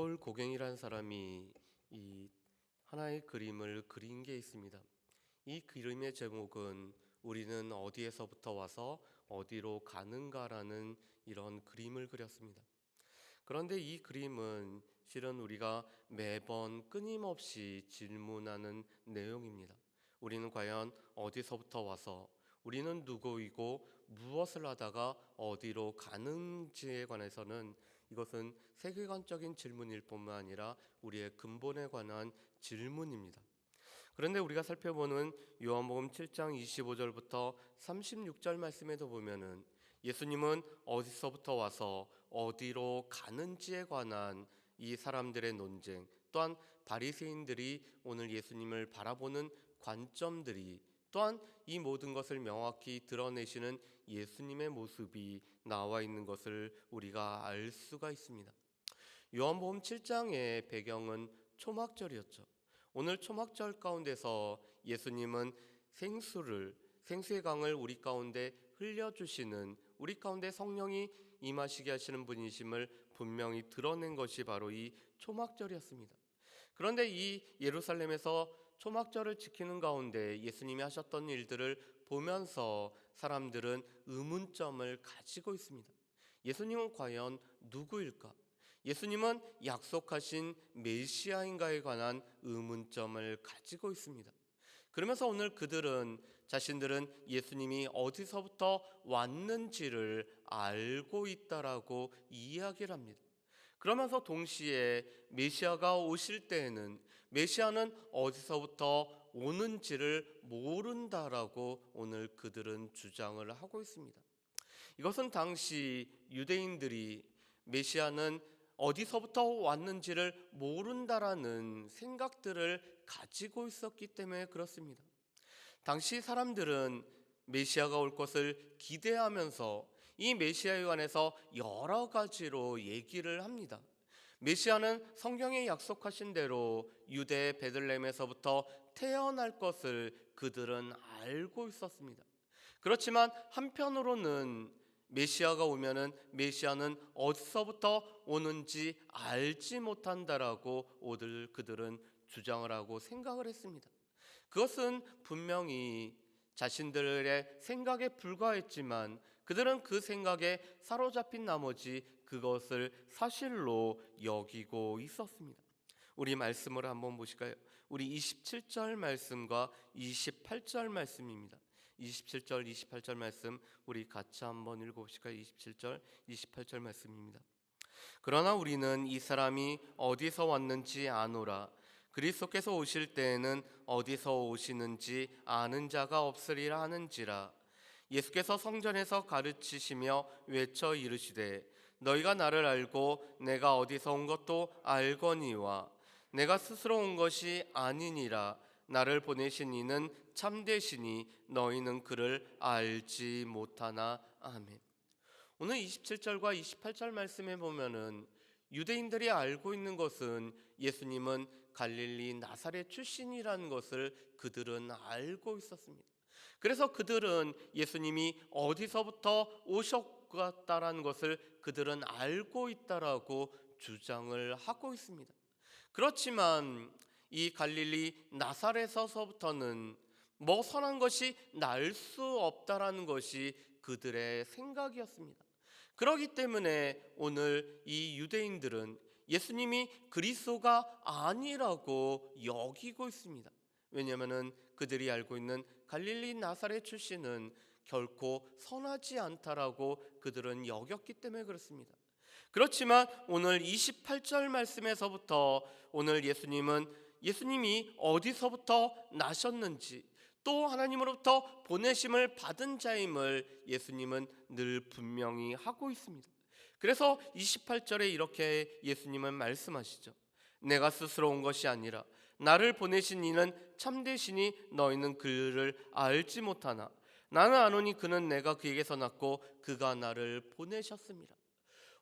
폴 고갱이라는 사람이 이 하나의 그림을 그린 게 있습니다. 이 그림의 제목은 우리는 어디에서부터 와서 어디로 가는가라는 이런 그림을 그렸습니다. 그런데 이 그림은 실은 우리가 매번 끊임없이 질문하는 내용입니다. 우리는 과연 어디서부터 와서 우리는 누구이고 무엇을 하다가 어디로 가는지에 관해서는 이것은 세계관적인 질문일 뿐만 아니라 우리의 근본에 관한 질문입니다. 그런데 우리가 살펴보는 요한복음 7장 25절부터 36절 말씀에도 보면은 예수님은 어디서부터 와서 어디로 가는지에 관한 이 사람들의 논쟁, 또한 바리새인들이 오늘 예수님을 바라보는 관점들이, 또한 이 모든 것을 명확히 드러내시는 예수님의 모습이 나와 있는 것을 우리가 알 수가 있습니다. 요한복음 7장의 배경은 초막절이었죠. 오늘 초막절 가운데서 예수님은 생수의 강을 우리 가운데 흘려주시는, 우리 가운데 성령이 임하시게 하시는 분이심을 분명히 드러낸 것이 바로 이 초막절이었습니다. 그런데 이 예루살렘에서 초막절을 지키는 가운데 예수님이 하셨던 일들을 보면서 사람들은 의문점을 가지고 있습니다. 예수님은 과연 누구일까? 예수님은 약속하신 메시아인가에 관한 의문점을 가지고 있습니다. 그러면서 오늘 자신들은 예수님이 어디서부터 왔는지를 알고 있다라고 이야기를 합니다. 그러면서 동시에 메시아가 오실 때에는 메시아는 어디서부터 오는지를 모른다라고 오늘 그들은 주장을 하고 있습니다. 이것은 당시 유대인들이 메시아는 어디서부터 왔는지를 모른다라는 생각들을 가지고 있었기 때문에 그렇습니다. 당시 사람들은 메시아가 올 것을 기대하면서 이 메시아에 관해서 여러 가지로 얘기를 합니다. 메시아는 성경에 약속하신 대로 유대 베들레헴에서부터 태어날 것을 그들은 알고 있었습니다. 그렇지만 한편으로는 메시아가 오면은 메시아는 어디서부터 오는지 알지 못한다라고 오늘 그들은 주장을 하고 생각을 했습니다. 그것은 분명히 자신들의 생각에 불과했지만 그들은 그 생각에 사로잡힌 나머지 그것을 사실로 여기고 있었습니다. 우리 말씀을 한번 보실까요? 우리 27절 말씀과 28절 말씀입니다. 27절, 28절 말씀 우리 같이 한번 읽어보실까요? 27절, 28절 말씀입니다. 그러나 우리는 이 사람이 어디서 왔는지 아노라. 그리스도께서 오실 때에는 어디서 오시는지 아는 자가 없으리라 하는지라. 예수께서 성전에서 가르치시며 외쳐 이르시되 너희가 나를 알고 내가 어디서 온 것도 알거니와 내가 스스로 온 것이 아니니라. 나를 보내신 이는 참되시니 너희는 그를 알지 못하나. 아멘. 오늘 27절과 28절 말씀에 보면은 유대인들이 알고 있는 것은 예수님은 갈릴리 나사렛 출신이라는 것을 그들은 알고 있었습니다. 그래서 그들은 예수님이 어디서부터 오셨다라는 것을 그들은 알고 있다라고 주장을 하고 있습니다. 그렇지만 이 갈릴리 나사렛에서부터는 뭐 선한 것이 날 수 없다라는 것이 그들의 생각이었습니다. 그렇기 때문에 오늘 이 유대인들은 예수님이 그리스도가 아니라고 여기고 있습니다. 왜냐하면 그들이 알고 있는 갈릴리 나사렛 출신은 결코 선하지 않다라고 그들은 여겼기 때문에 그렇습니다. 그렇지만 오늘 28절 말씀에서부터 오늘 예수님이 어디서부터 나셨는지, 또 하나님으로부터 보내심을 받은 자임을 예수님은 늘 분명히 하고 있습니다. 그래서 28절에 이렇게 예수님은 말씀하시죠. 내가 스스로 온 것이 아니라 나를 보내신 이는 참되시니 너희는 그를 알지 못하나 나는 아노니 그는 내가 그에게서 났고 그가 나를 보내셨습니다.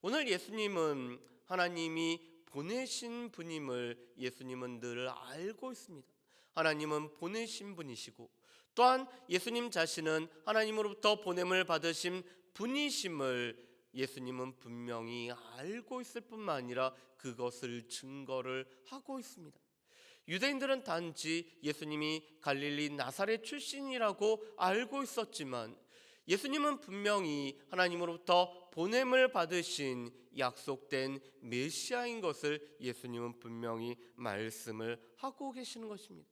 오늘 예수님은 하나님이 보내신 분임을 예수님은 늘 알고 있습니다. 하나님은 보내신 분이시고 또한 예수님 자신은 하나님으로부터 보냄을 받으신 분이심을 예수님은 분명히 알고 있을 뿐만 아니라 그것을 증거를 하고 있습니다. 유대인들은 단지 예수님이 갈릴리 나사렛 출신이라고 알고 있었지만 예수님은 분명히 하나님으로부터 보냄을 받으신 약속된 메시아인 것을 예수님은 분명히 말씀을 하고 계시는 것입니다.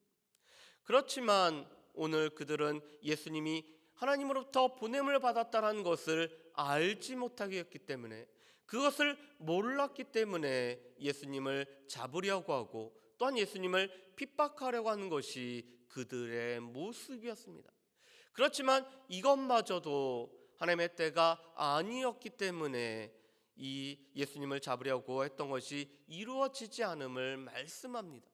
그렇지만 오늘 그들은 예수님이 하나님으로부터 보냄을 받았다는 것을 알지 못하게 했기 때문에, 그것을 몰랐기 때문에 예수님을 잡으려고 하고 또한 예수님을 핍박하려고 하는 것이 그들의 모습이었습니다. 그렇지만 이것마저도 하나님의 때가 아니었기 때문에 이 예수님을 잡으려고 했던 것이 이루어지지 않음을 말씀합니다.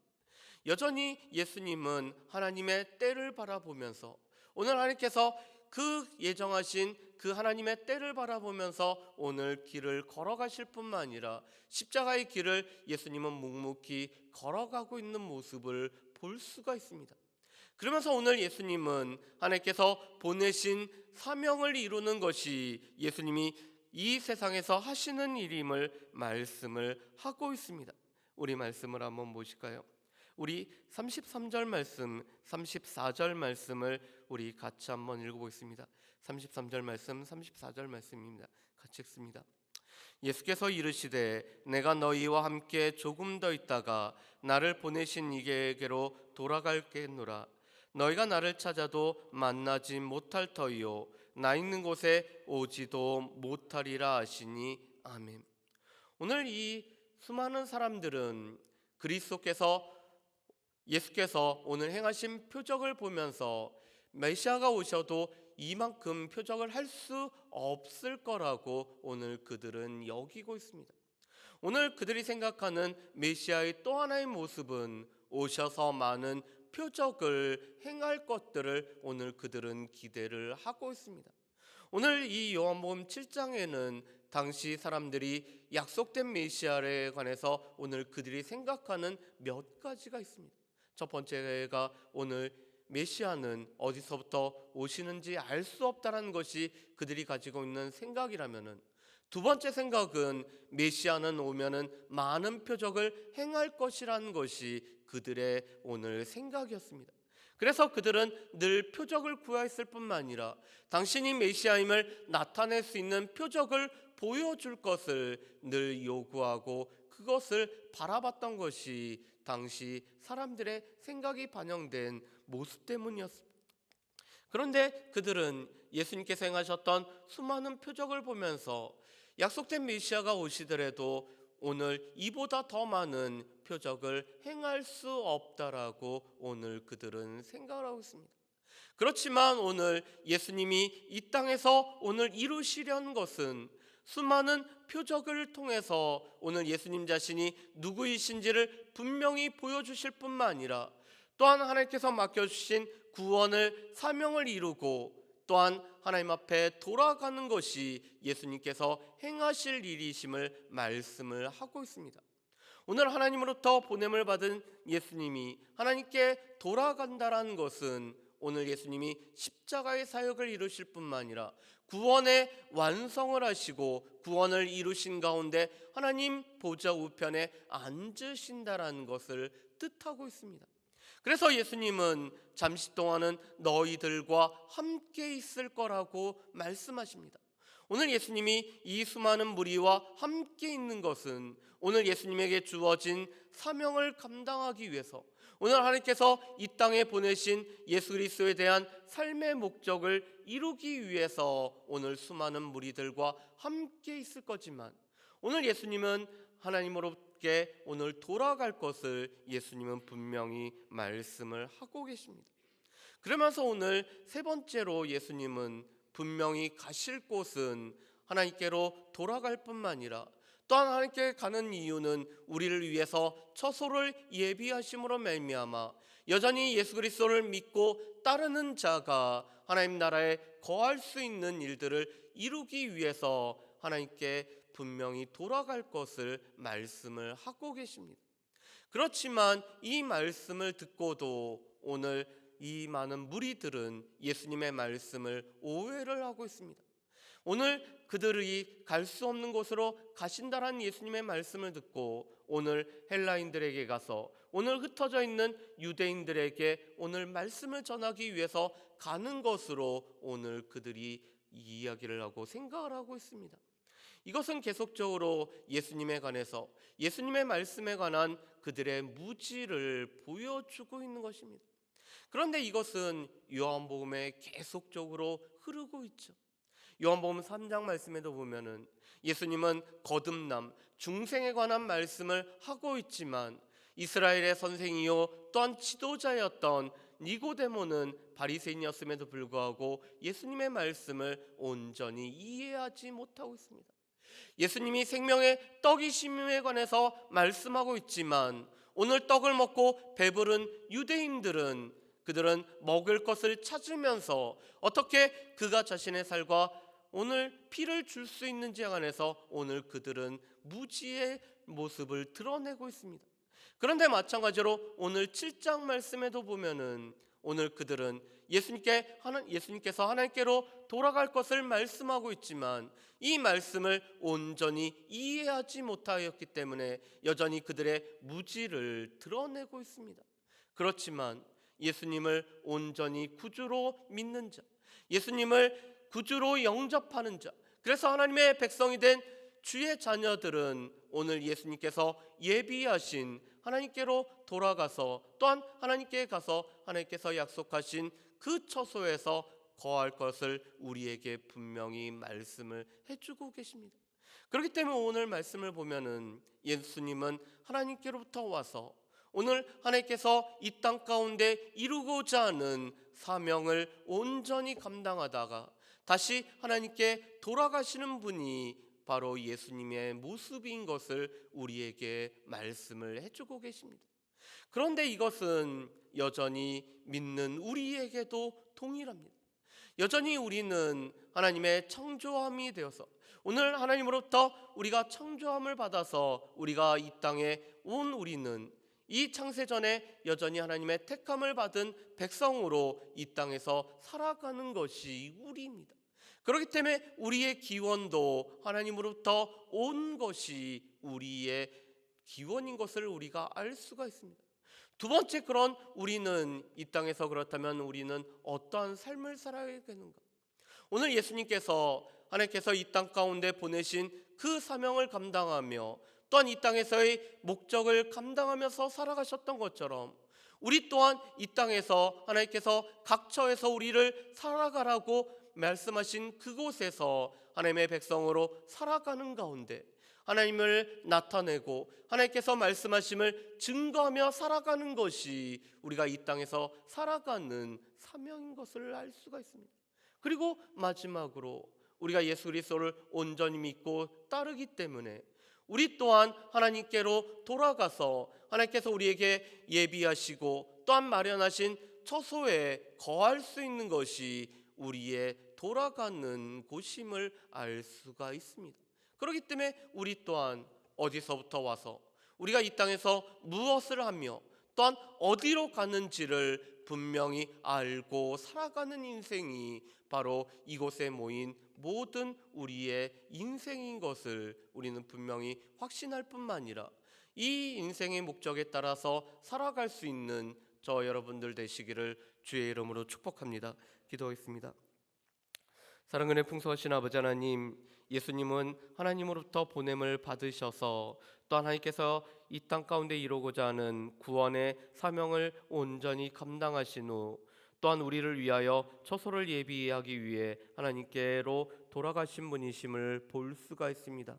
여전히 예수님은 하나님의 때를 바라보면서, 오늘 하나님께서 그 예정하신 그 하나님의 때를 바라보면서 오늘 길을 걸어가실 뿐만 아니라 십자가의 길을 예수님은 묵묵히 걸어가고 있는 모습을 볼 수가 있습니다. 그러면서 오늘 예수님은 하나님께서 보내신 사명을 이루는 것이 예수님이 이 세상에서 하시는 일임을 말씀을 하고 있습니다. 우리 말씀을 한번 보실까요? 우리 33절 말씀, 34절 말씀을 우리 같이 한번 읽어보겠습니다. 33절 말씀, 34절 말씀입니다. 같이 읽습니다. 예수께서 이르시되 내가 너희와 함께 조금 더 있다가 나를 보내신 이에게로 돌아갈겠노라. 너희가 나를 찾아도 만나지 못할 터이요 나 있는 곳에 오지도 못하리라 하시니 아멘. 오늘 이 수많은 사람들은 그리스도께서, 예수께서 오늘 행하신 표적을 보면서 메시아가 오셔도 이만큼 표적을 할 수 없을 거라고 오늘 그들은 여기고 있습니다. 오늘 그들이 생각하는 메시아의 또 하나의 모습은 오셔서 많은 표적을 행할 것들을 오늘 그들은 기대를 하고 있습니다. 오늘 이 요한복음 7장에는 당시 사람들이 약속된 메시아에 관해서 오늘 그들이 생각하는 몇 가지가 있습니다. 첫 번째가 오늘 메시아는 어디서부터 오시는지 알 수 없다는 것이 그들이 가지고 있는 생각이라면은, 두 번째 생각은 메시아는 오면은 많은 표적을 행할 것이라는 것이 그들의 오늘 생각이었습니다. 그래서 그들은 늘 표적을 구하였을 뿐만 아니라 당신이 메시아임을 나타낼 수 있는 표적을 보여줄 것을 늘 요구하고 그것을 바라봤던 것이 당시 사람들의 생각이 반영된 모습 때문이었습니다. 그런데 그들은 예수님께서 행하셨던 수많은 표적을 보면서 약속된 메시아가 오시더라도 오늘 이보다 더 많은 표적을 행할 수 없다라고 오늘 그들은 생각을 하고 있습니다. 그렇지만 오늘 예수님이 이 땅에서 오늘 이루시려는 것은 수많은 표적을 통해서 오늘 예수님 자신이 누구이신지를 분명히 보여주실 뿐만 아니라 또한 하나님께서 맡겨주신 구원을 사명을 이루고 또한 하나님 앞에 돌아가는 것이 예수님께서 행하실 일이심을 말씀을 하고 있습니다. 오늘 하나님으로부터 보냄을 받은 예수님이 하나님께 돌아간다라는 것은 오늘 예수님이 십자가의 사역을 이루실 뿐만 아니라 구원의 완성을 하시고 구원을 이루신 가운데 하나님 보좌 우편에 앉으신다라는 것을 뜻하고 있습니다. 그래서 예수님은 잠시 동안은 너희들과 함께 있을 거라고 말씀하십니다. 오늘 예수님이 이 수많은 무리와 함께 있는 것은 오늘 예수님에게 주어진 사명을 감당하기 위해서, 오늘 하나님께서 이 땅에 보내신 예수 그리스도에 대한 삶의 목적을 이루기 위해서 오늘 수많은 무리들과 함께 있을 거지만 오늘 예수님은 하나님으로부터 오늘 돌아갈 것을 예수님은 분명히 말씀을 하고 계십니다. 그러면서 오늘 세 번째로 예수님은 분명히 가실 곳은 하나님께로 돌아갈 뿐만 아니라 또한 하나님께 가는 이유는 우리를 위해서 처소를 예비하심으로 말미암아 여전히 예수 그리스도를 믿고 따르는 자가 하나님 나라에 거할 수 있는 일들을 이루기 위해서 하나님께 분명히 돌아갈 것을 말씀을 하고 계십니다. 그렇지만 이 말씀을 듣고도 오늘 이 많은 무리들은 예수님의 말씀을 오해를 하고 있습니다. 오늘 그들이 갈 수 없는 곳으로 가신다라는 예수님의 말씀을 듣고 오늘 헬라인들에게 가서 오늘 흩어져 있는 유대인들에게 오늘 말씀을 전하기 위해서 가는 것으로 오늘 그들이 이야기를 하고 생각을 하고 있습니다. 이것은 계속적으로 예수님에 관해서 예수님의 말씀에 관한 그들의 무지를 보여주고 있는 것입니다. 그런데 이것은 요한복음에 계속적으로 흐르고 있죠. 요한복음 3장 말씀에도 보면은 예수님은 거듭남, 중생에 관한 말씀을 하고 있지만 이스라엘의 선생이요 또한 지도자였던 니고데모는 바리새인이었음에도 불구하고 예수님의 말씀을 온전히 이해하지 못하고 있습니다. 예수님이 생명의 떡이심에 관해서 말씀하고 있지만 오늘 떡을 먹고 배부른 유대인들은 그들은 먹을 것을 찾으면서 어떻게 그가 자신의 살과 오늘 피를 줄 수 있는지에 관해서 오늘 그들은 무지의 모습을 드러내고 있습니다. 그런데 마찬가지로 오늘 7장 말씀에도 보면은 오늘 그들은 예수님께서 하나님께로 돌아갈 것을 말씀하고 있지만 이 말씀을 온전히 이해하지 못하였기 때문에 여전히 그들의 무지를 드러내고 있습니다. 그렇지만 예수님을 온전히 구주로 믿는 자, 예수님을 구주로 영접하는 자, 그래서 하나님의 백성이 된 주의 자녀들은 오늘 예수님께서 예비하신 하나님께로 돌아가서 또한 하나님께 가서 하나님께서 약속하신 그 처소에서 거할 것을 우리에게 분명히 말씀을 해주고 계십니다. 그렇기 때문에 오늘 말씀을 보면은 예수님은 하나님께로부터 와서 오늘 하나님께서 이 땅 가운데 이루고자 하는 사명을 온전히 감당하다가 다시 하나님께 돌아가시는 분이 바로 예수님의 모습인 것을 우리에게 말씀을 해주고 계십니다. 그런데 이것은 여전히 믿는 우리에게도 동일합니다. 여전히 우리는 하나님의 창조함이 되어서 오늘 하나님으로부터 우리가 창조함을 받아서 우리가 이 땅에 온 우리는 이 창세전에 여전히 하나님의 택함을 받은 백성으로 이 땅에서 살아가는 것이 우리입니다. 그렇기 때문에 우리의 기원도 하나님으로부터 온 것이 우리의 기원인 것을 우리가 알 수가 있습니다. 두 번째, 그런 우리는 이 땅에서 그렇다면 우리는 어떠한 삶을 살아야 되는가? 오늘 예수님께서 하나님께서 이 땅 가운데 보내신 그 사명을 감당하며 또한 이 땅에서의 목적을 감당하면서 살아가셨던 것처럼 우리 또한 이 땅에서 하나님께서 각처에서 우리를 살아가라고 말씀하신 그곳에서 하나님의 백성으로 살아가는 가운데 하나님을 나타내고 하나님께서 말씀하심을 증거하며 살아가는 것이 우리가 이 땅에서 살아가는 사명인 것을 알 수가 있습니다. 그리고 마지막으로 우리가 예수 그리스도를 온전히 믿고 따르기 때문에 우리 또한 하나님께로 돌아가서 하나님께서 우리에게 예비하시고 또한 마련하신 처소에 거할 수 있는 것이 우리의 돌아가는 곳임을 알 수가 있습니다. 그렇기 때문에 우리 또한 어디서부터 와서 우리가 이 땅에서 무엇을 하며 또한 어디로 가는지를 분명히 알고 살아가는 인생이 바로 이곳에 모인 모든 우리의 인생인 것을 우리는 분명히 확신할 뿐만 아니라 이 인생의 목적에 따라서 살아갈 수 있는 저 여러분들 되시기를 주의 이름으로 축복합니다. 기도하겠습니다. 사랑은혜 풍성하신 아버지 하나님, 예수님은 하나님으로부터 보냄을 받으셔서 또한 하나님께서 이 땅 가운데 이루고자 하는 구원의 사명을 온전히 감당하신 후 또한 우리를 위하여 처소를 예비하기 위해 하나님께로 돌아가신 분이심을 볼 수가 있습니다.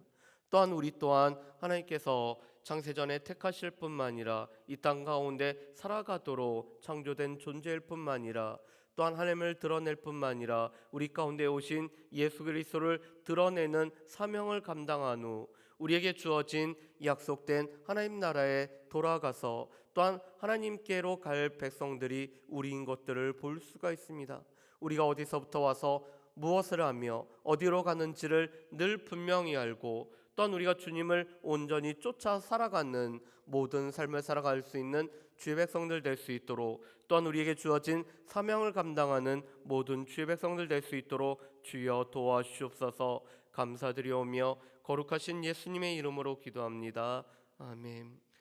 또한 우리 또한 하나님께서 창세전에 택하실 뿐만 아니라 이 땅 가운데 살아가도록 창조된 존재일 뿐만 아니라 또한 하나님을 드러낼 뿐만 아니라 우리 가운데 오신 예수 그리스도를 드러내는 사명을 감당한 후 우리에게 주어진 약속된 하나님 나라에 돌아가서 또한 하나님께로 갈 백성들이 우리인 것들을 볼 수가 있습니다. 우리가 어디서부터 와서 무엇을 하며 어디로 가는지를 늘 분명히 알고 또한 우리가 주님을 온전히 쫓아 살아가는 모든 삶을 살아갈 수 있는 주의 백성들 될 수 있도록, 또한 우리에게 주어진 사명을 감당하는 모든 주의 백성들 될 수 있도록 주여 도와주옵소서. 감사드리오며 거룩하신 예수님의 이름으로 기도합니다. 아멘.